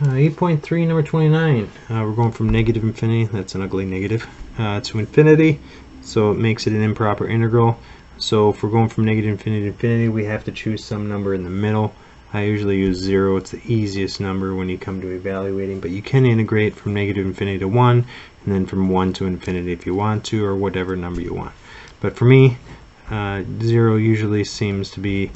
8.3, number 29. We're going from negative infinity, that's an ugly negative, to infinity, so it makes it an improper integral. So if we're going from negative infinity to infinity, we have to choose some number in the middle. I usually use 0. It's the easiest number when you come to evaluating, but you can integrate from negative infinity to 1, and then from 1 to infinity if you want to, or whatever number you want. But for me, 0 usually seems to be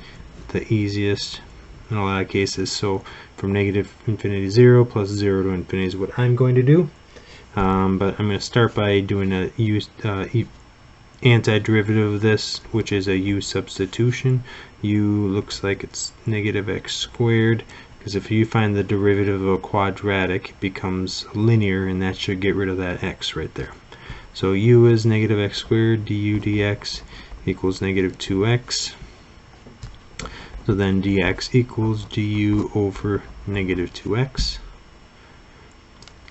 the easiest in a lot of cases. So from negative infinity to 0 plus 0 to infinity is what I'm going to do. But I'm going to start by doing a antiderivative of this, which is a u substitution. U looks like it's negative x squared, because if you find the derivative of a quadratic, it becomes linear, and that should get rid of that x right there. So u is negative x squared, du dx equals negative 2x. So then dx equals du over negative 2x.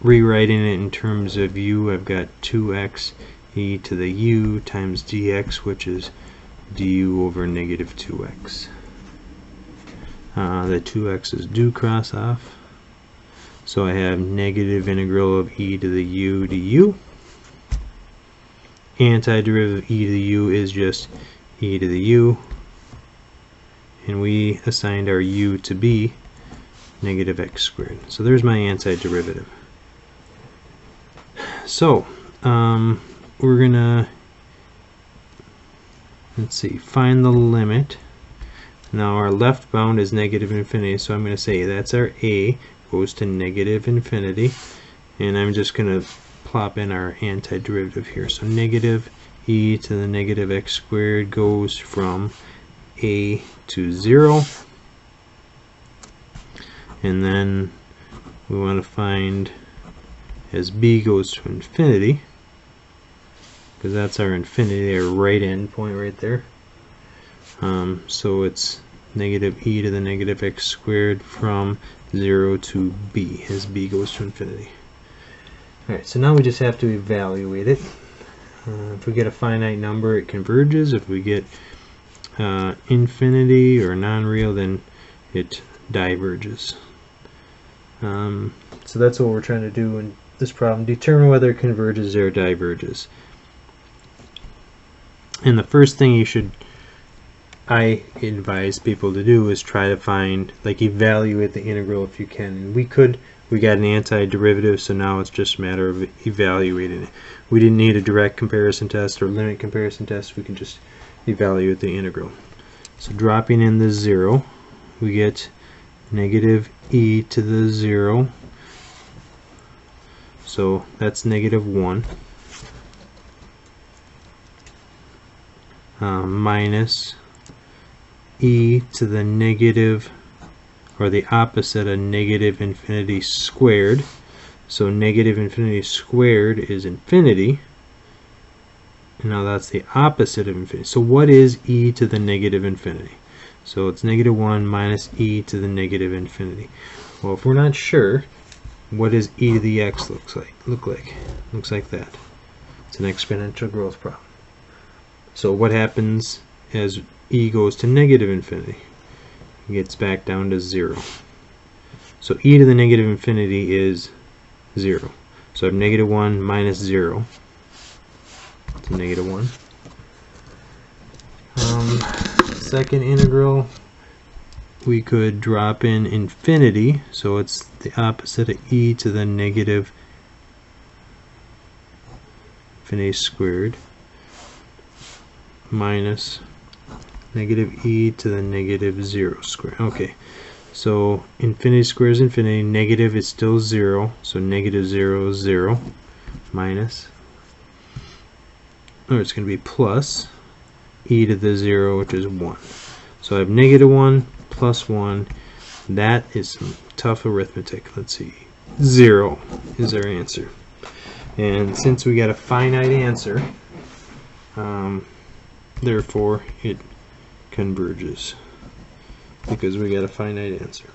Rewriting it in terms of u, I've got 2x e to the u times dx, which is du over negative 2x. The 2x's do cross off. So I have negative integral of e to the u du. Antiderivative of e to the u is just e to the u. And we assigned our u to be negative x squared. So there's my antiderivative. So we're gonna, let's see, find the limit. Now our left bound is negative infinity, so I'm going to say that's our a goes to negative infinity, and I'm just going to plop in our antiderivative here. So negative e to the negative x squared goes from a to 0, and then we want to find as b goes to infinity, because that's our infinity, our right end point right there. So it's negative e to the negative x squared from 0 to b as b goes to infinity. Alright, so now we just have to evaluate it. If we get a finite number, it converges. If we get infinity or non-real, then it diverges. So that's what we're trying to do in this problem. Determine whether it converges or diverges. And the first thing I advise people to do is try to find, like, evaluate the integral if you can. And we got an antiderivative, so now it's just a matter of evaluating it. We didn't need a direct comparison test or limit comparison test. We can just evaluate the integral. So dropping in the 0, we get negative e to the 0. So that's negative 1. Minus e to the negative, or the opposite of negative infinity squared. So negative infinity squared is infinity. And now that's the opposite of infinity. So what is e to the negative infinity? So it's negative 1 minus e to the negative infinity. Well, if we're not sure, what does e to the x look like? Looks like that. It's an exponential growth problem. So what happens as e goes to negative infinity? It gets back down to 0. So e to the negative infinity is 0. So I have negative 1 minus 0. It's a negative 1. Second integral, we could drop in infinity. So it's the opposite of e to the negative infinity squared minus negative e to the negative 0 squared. Okay, so infinity squared is infinity, negative is still 0, so negative 0 is 0, minus, or it's going to be plus e to the 0, which is 1. So I have negative 1 plus 1. That is some tough arithmetic. Let's see, 0 is our answer. And since we got a finite answer, therefore it converges, because we got a finite answer.